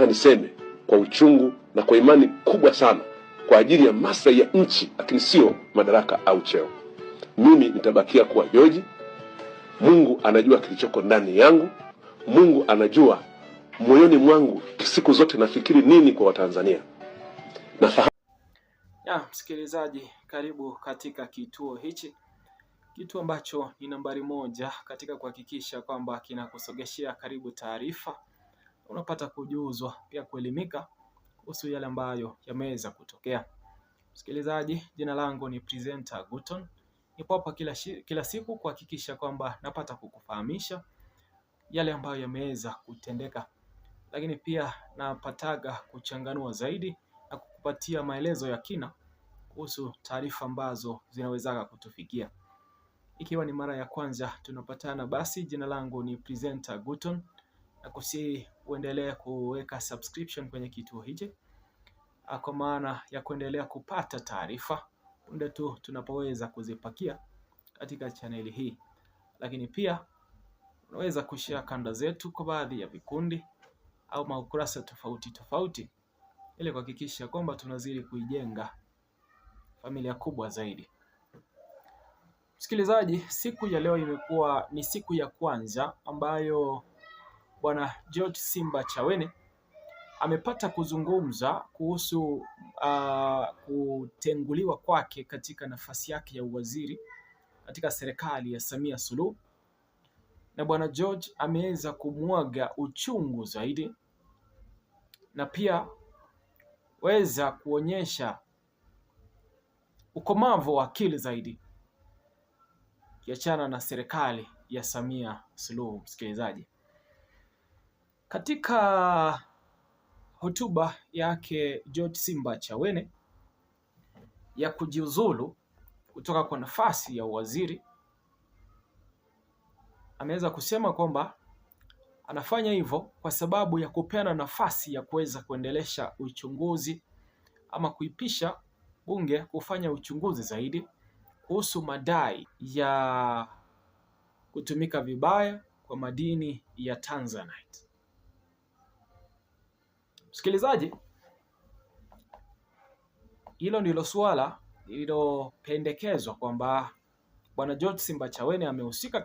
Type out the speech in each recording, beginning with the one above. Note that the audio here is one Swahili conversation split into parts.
nataka niseme kwa uchungu na kwa imani kubwa sana, kwa ajili ya maslahi ya nchi, lakini sio madaraka au cheo. Mimi nitabakia kuwa George. Mungu anajua kilichoko ndani yangu. Mungu anajua moyoni mwangu siku zote nafikiri nini kwa Watanzania. Msikilizaji, karibu katika kituo hichi, kituo ambacho ni nambari 1 katika kuhakikisha kwamba kinakusogeshea karibu taarifa, unapata kujuzwa, pia kuelimika kuhusu yale ambayo yameweza kutokea. Msikilizaji, jina langu ni Presenter Guton. Nipo hapa kila siku kuhakikisha kwamba napata kukufahamisha yale ambayo yameweza kutendeka, lakini pia napataga kuchanganua zaidi na kukupatia maelezo ya kina kuhusu taarifa ambazo zinaweza kutufikia. Ikiwa ni mara ya kwanza tunapatana, basi jina langu ni Presenter Guton, na kusihi uendelee kuweka subscription kwenye kituo hichi kwa maana ya kuendelea kupata taarifa punde tu tunapoweza kuzipakia katika chaneli hii. Lakini pia unaweza kushare kanda zetu kwa baadhi ya vikundi au maukurasa tofauti ili kuhakikisha kwamba tunazidi kuijenga familia kubwa zaidi. Msikilizaji, siku ya leo imekuwa ni siku ya kwanza ambayo Bwana George Simba Chawene amepata kuzungumza kuhusu kutenguliwa kwake katika nafasi yake ya uwaziri katika serikali ya Samia Suluhu, na Bwana George ameweza kumwaga uchungu zaidi na pia weza kuonyesha ukomavu wa akili zaidi kiachana na serikali ya Samia Suluhu. Msikilizaji, katika hotuba yake George Simba Chawene ya kujiuzulu kutoka kwa nafasi ya uwaziri, ameweza kusema kwamba anafanya hivyo kwa sababu ya kupeana nafasi ya kuweza kuendelesha uchunguzi ama kuipisha bunge kufanya uchunguzi zaidi kuhusu madai ya kutumika vibaya kwa madini ya Tanzanite. Msikilizaji, hilo ndilo suala lililopendekezwa kwamba Bwana George Simba Chawene amehusika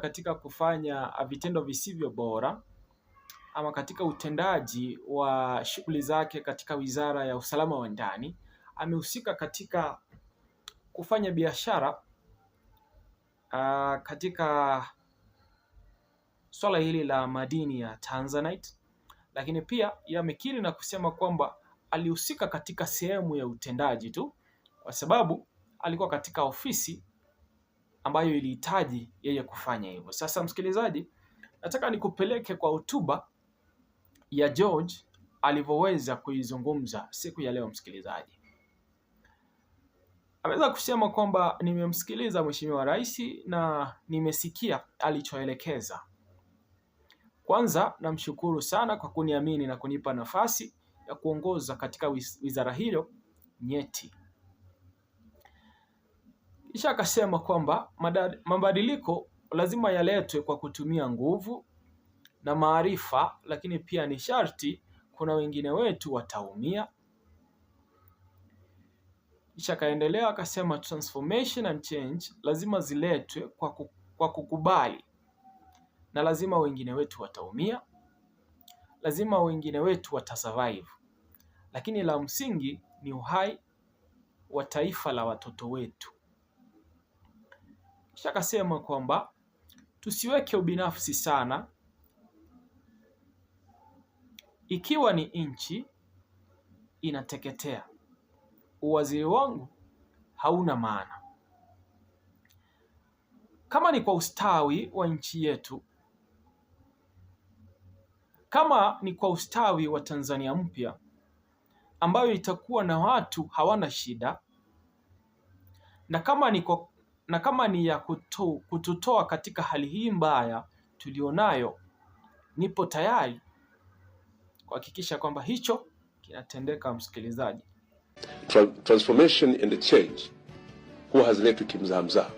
katika kufanya vitendo visivyo bora ama katika utendaji wa shughuli zake katika Wizara ya Usalama wa Ndani. Amehusika katika kufanya biashara katika swala hili la madini ya Tanzanite, lakini pia yamekiri na kusema kwamba alihusika katika sehemu ya utendaji tu, kwa sababu alikuwa katika ofisi ambayo ilihitaji yeye kufanya hivyo. Sasa msikilizaji, nataka nikupeleke kwa hotuba ya George alivyoweza kuizungumza siku ya leo. Msikilizaji, ameweza kusema kwamba nimemsikiliza Mheshimiwa Rais na nimesikia alichoelekeza. Kwanza namshukuru sana kwa kuniamini na kunipa nafasi ya kuongoza katika wizara hiyo nyeti. Kisha akasema kwamba mabadiliko lazima yaletwe kwa kutumia nguvu na maarifa, lakini pia ni sharti kuna wengine wetu wataumia. Kisha kaendelea akasema transformation and change lazima ziletwe kwa kukubali, na lazima wengine wetu wataumia, lazima wengine wetu watasurvive, lakini la msingi ni uhai wa taifa la watoto wetu. Kisha akasema kwamba tusiweke ubinafsi sana. Ikiwa ni nchi inateketea, uwaziri wangu hauna maana. Kama ni kwa ustawi wa nchi yetu, kama ni kwa ustawi wa Tanzania mpya ambayo itakuwa na watu hawana shida, na kama ni ya kututoa katika hali hii mbaya tulionayo, nipo tayari kuhakikisha kwamba hicho kinatendeka. Msikilizaji, transformation and the change huwa haziletwi kimzaamzaa.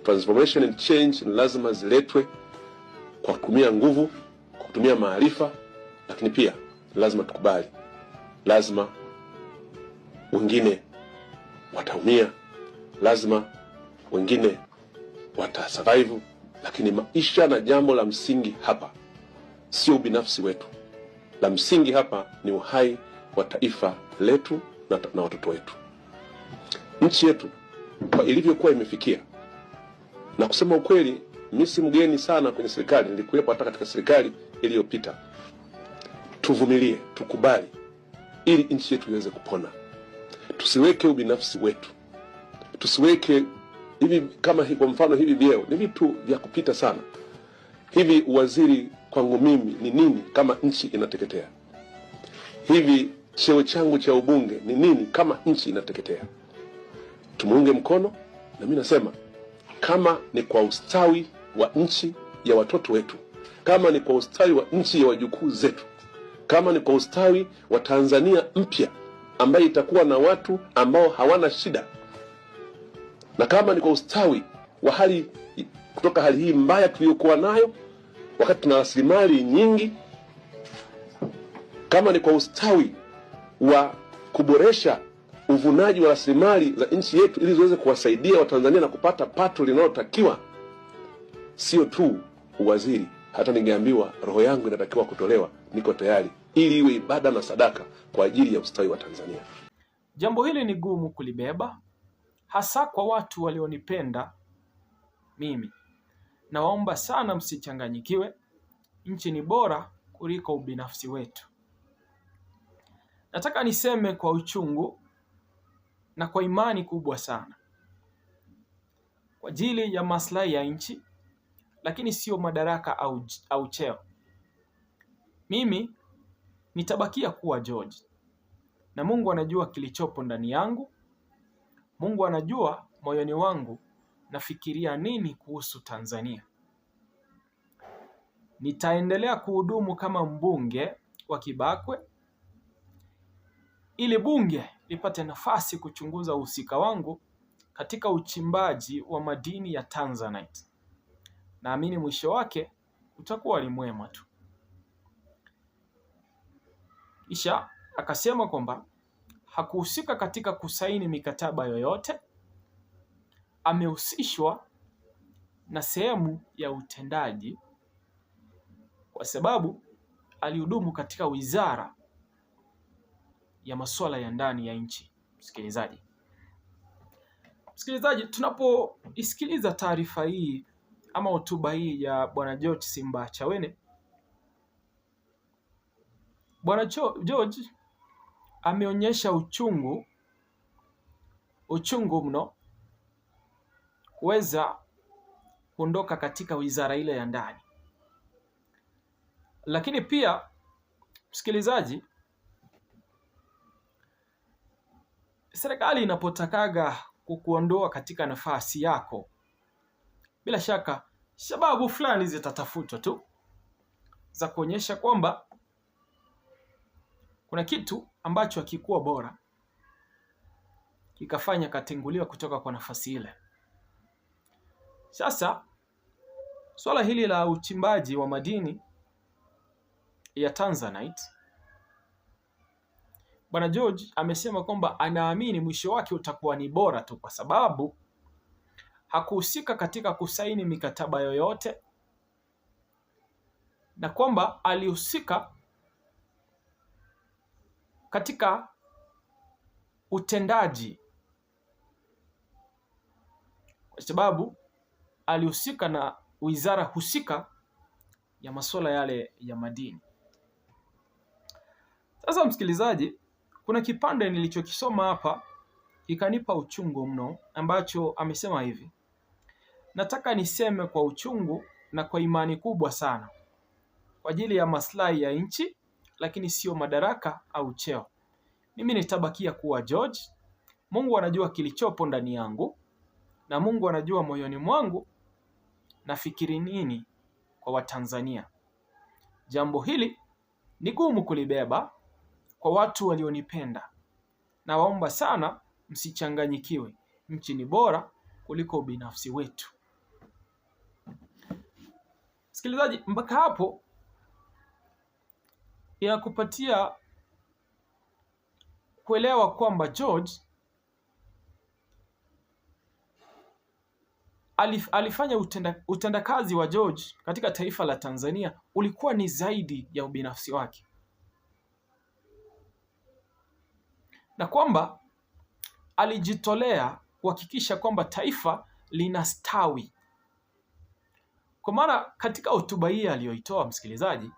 Transformation and change lazima ziletwe kwa kutumia nguvu, kwa kutumia maarifa, lakini pia lazima tukubali, lazima wengine wataumia, lazima wengine watasurvive, lakini maisha na jambo la msingi hapa sio ubinafsi wetu. La msingi hapa ni uhai wa taifa letu na watoto wetu. Nchi yetu kwa ilivyokuwa imefikia, na kusema ukweli, mimi si mgeni sana kwenye serikali, nilikuwepo hata katika serikali iliyopita. Tuvumilie, tukubali, ili nchi yetu iweze kupona. Tusiweke ubinafsi wetu, tusiweke hivi kama kwa mfano hivi vyeo ni vitu vya kupita sana. Hivi waziri kwangu mimi ni nini kama nchi inateketea? Hivi cheo changu cha ubunge ni nini kama nchi inateketea? Tumuunge mkono, na mimi nasema kama ni kwa ustawi wa nchi ya watoto wetu, kama ni kwa ustawi wa nchi ya wajukuu zetu, kama ni kwa ustawi wa Tanzania mpya ambayo itakuwa na watu ambao hawana shida, na kama ni kwa ustawi wa hali kutoka hali hii mbaya tuliyokuwa nayo wakati tuna rasilimali nyingi, kama ni kwa ustawi wa kuboresha uvunaji wa rasilimali za nchi yetu ili ziweze kuwasaidia Watanzania na kupata pato linalotakiwa, sio tu uwaziri. Hata ningeambiwa roho yangu inatakiwa kutolewa, niko tayari, ili iwe ibada na sadaka kwa ajili ya ustawi wa Tanzania. Jambo hili ni gumu kulibeba, hasa kwa watu walionipenda mimi. Nawaomba sana msichanganyikiwe. Nchi ni bora kuliko ubinafsi wetu. Nataka niseme kwa uchungu na kwa imani kubwa sana, kwa ajili ya maslahi ya nchi, lakini sio madaraka au cheo. Mimi nitabakia kuwa George, na Mungu anajua kilichopo ndani yangu. Mungu anajua moyoni wangu nafikiria nini kuhusu Tanzania. Nitaendelea kuhudumu kama mbunge wa Kibakwe, ili bunge lipate nafasi kuchunguza uhusika wangu katika uchimbaji wa madini ya Tanzanite. Naamini mwisho wake utakuwa ni mwema tu. Kisha akasema kwamba hakuhusika katika kusaini mikataba yoyote, amehusishwa na sehemu ya utendaji kwa sababu alihudumu katika wizara ya masuala ya ndani ya nchi. Msikilizaji, tunapoisikiliza taarifa hii ama hotuba hii ya Bwana George Simbachawene, Bwana George ameonyesha uchungu mno kuweza kuondoka katika wizara ile ya ndani. Lakini pia msikilizaji, serikali inapotakaga kukuondoa katika nafasi yako, bila shaka sababu fulani zitatafutwa tu za kuonyesha kwamba kuna kitu ambacho hakikuwa bora kikafanya katenguliwa kutoka kwa nafasi ile. Sasa swala hili la uchimbaji wa madini ya Tanzanite, Bwana George amesema kwamba anaamini mwisho wake utakuwa ni bora tu, kwa sababu hakuhusika katika kusaini mikataba yoyote, na kwamba alihusika katika utendaji kwa sababu alihusika na wizara husika ya masuala yale ya madini. Sasa msikilizaji, kuna kipande nilichokisoma hapa kikanipa uchungu mno, ambacho amesema hivi: nataka niseme kwa uchungu na kwa imani kubwa sana, kwa ajili ya maslahi ya nchi, lakini sio madaraka au cheo. Mimi nitabakia kuwa George. Mungu anajua kilichopo ndani yangu, na Mungu anajua moyoni mwangu nafikiri nini kwa Watanzania. Jambo hili ni gumu kulibeba kwa watu walionipenda. Nawaomba sana msichanganyikiwe. Nchi ni bora kuliko ubinafsi wetu. Msikilizaji, mpaka hapo inakupatia kuelewa kwamba George alifanya utendakazi wa George katika taifa la Tanzania ulikuwa ni zaidi ya ubinafsi wake, na kwamba alijitolea kuhakikisha kwamba taifa linastawi. Kwa maana katika hotuba hii aliyoitoa, msikilizaji,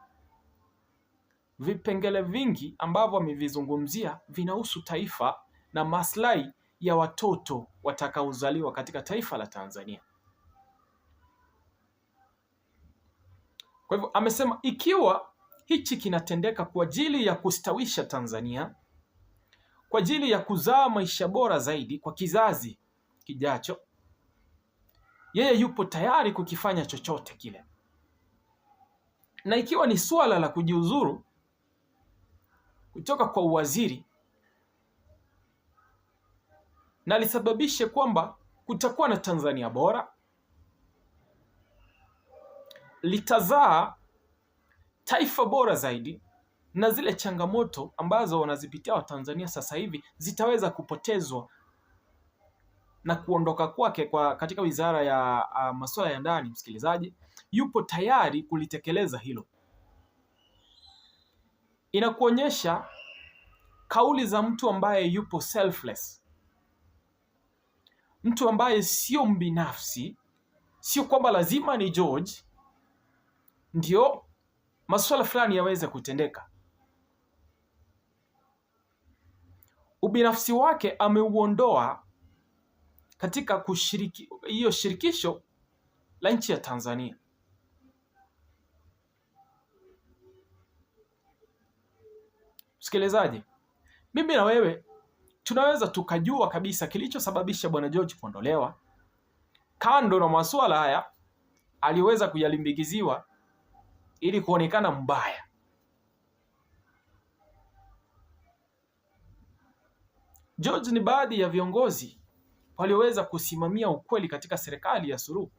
vipengele vingi ambavyo amevizungumzia vinahusu taifa na maslahi ya watoto watakaozaliwa katika taifa la Tanzania. Kwa hivyo amesema ikiwa hichi kinatendeka kwa ajili ya kustawisha Tanzania, kwa ajili ya kuzaa maisha bora zaidi kwa kizazi kijacho, yeye yupo tayari kukifanya chochote kile. Na ikiwa ni suala la kujiuzuru kutoka kwa uwaziri na lisababishe kwamba kutakuwa na Tanzania bora, litazaa taifa bora zaidi, na zile changamoto ambazo wanazipitia Watanzania sasa hivi zitaweza kupotezwa na kuondoka kwake katika wizara ya masuala ya ndani, msikilizaji, yupo tayari kulitekeleza hilo. Inakuonyesha kauli za mtu ambaye yupo selfless, mtu ambaye sio mbinafsi, sio kwamba lazima ni George ndio masuala fulani yaweze kutendeka. Ubinafsi wake ameuondoa katika kushiriki hiyo shirikisho la nchi ya Tanzania. Msikilizaji, mimi na wewe tunaweza tukajua kabisa kilichosababisha bwana George kuondolewa, kando na masuala haya aliweza kuyalimbikiziwa ili kuonekana mbaya. George ni baadhi ya viongozi walioweza kusimamia ukweli katika serikali ya Suluhu,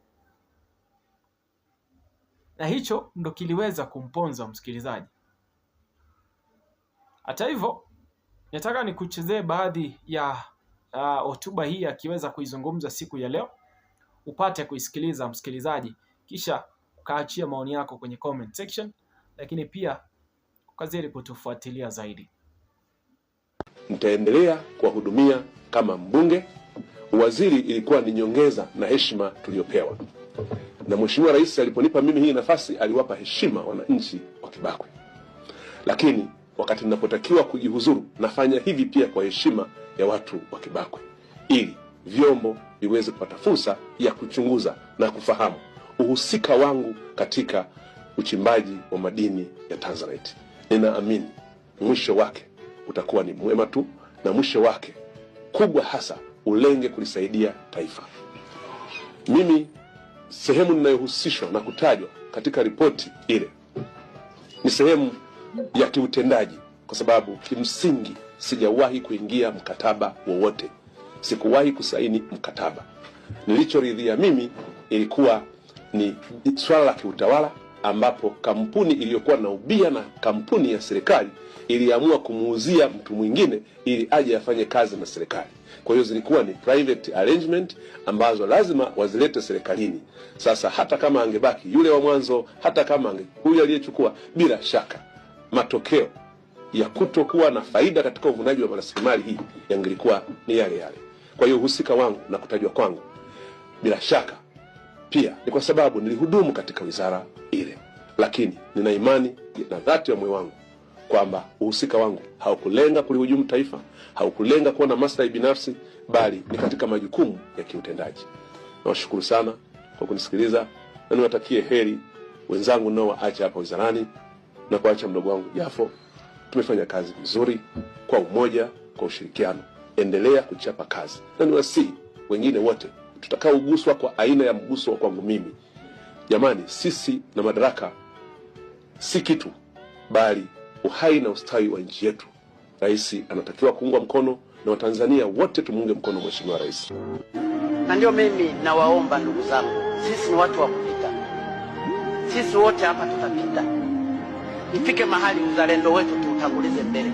na hicho ndo kiliweza kumponza msikilizaji. Hata hivyo, nataka nikuchezee baadhi ya hotuba hii akiweza kuizungumza siku ya leo, upate kuisikiliza msikilizaji, kisha ukaachia maoni yako kwenye comment section, lakini pia ukazidi kutufuatilia zaidi. Nitaendelea kuwahudumia kama mbunge. Uwaziri ilikuwa ni nyongeza na heshima tuliyopewa, na Mheshimiwa Rais aliponipa mimi hii nafasi aliwapa heshima wananchi wa Kibakwe. Lakini wakati ninapotakiwa kujihuzuru, nafanya hivi pia kwa heshima ya watu wa Kibakwe, ili vyombo viweze kupata fursa ya kuchunguza na kufahamu uhusika wangu katika uchimbaji wa madini ya Tanzanite. Ninaamini mwisho wake utakuwa ni mwema tu, na mwisho wake kubwa hasa ulenge kulisaidia taifa. Mimi sehemu ninayohusishwa na kutajwa katika ripoti ile ni sehemu ya kiutendaji, kwa sababu kimsingi sijawahi kuingia mkataba wowote, sikuwahi kusaini mkataba. Nilichoridhia mimi ilikuwa ni swala la kiutawala, ambapo kampuni iliyokuwa na ubia na kampuni ya serikali iliamua kumuuzia mtu mwingine ili aje afanye kazi na serikali. Kwa hiyo zilikuwa ni private arrangement ambazo lazima wazilete serikalini. Sasa hata kama angebaki yule wa mwanzo, hata kama huyu aliyechukua, bila shaka matokeo ya kutokuwa na faida katika uvunaji wa rasilimali hii yangelikuwa ni yale yale. Kwa hiyo uhusika wangu na kutajwa kwangu bila shaka pia ni kwa sababu nilihudumu katika wizara ile, lakini nina imani na dhati ya moyo wangu kwamba uhusika wangu haukulenga kulihujumu taifa, haukulenga kuwa na maslahi binafsi, bali ni katika majukumu ya kiutendaji. Nawashukuru sana kwa kunisikiliza, na niwatakie heri wenzangu nao waacha hapa wizarani na kuacha mdogo wangu Jafo. Tumefanya kazi vizuri kwa umoja, kwa ushirikiano. Endelea kuchapa kazi, na niwasihi wengine wote tutakaoguswa kwa aina ya mguso wa kwangu mimi. Jamani, sisi na madaraka si kitu, bali uhai na ustawi wa nchi yetu. Rais anatakiwa kuungwa mkono, na Watanzania wote tumuunge mkono Mheshimiwa Rais. Na ndio mimi nawaomba ndugu zangu, sisi ni watu wa kupita, sisi wote hapa tutapita. ifike mahali uzalendo wetu tuutangulize mbele.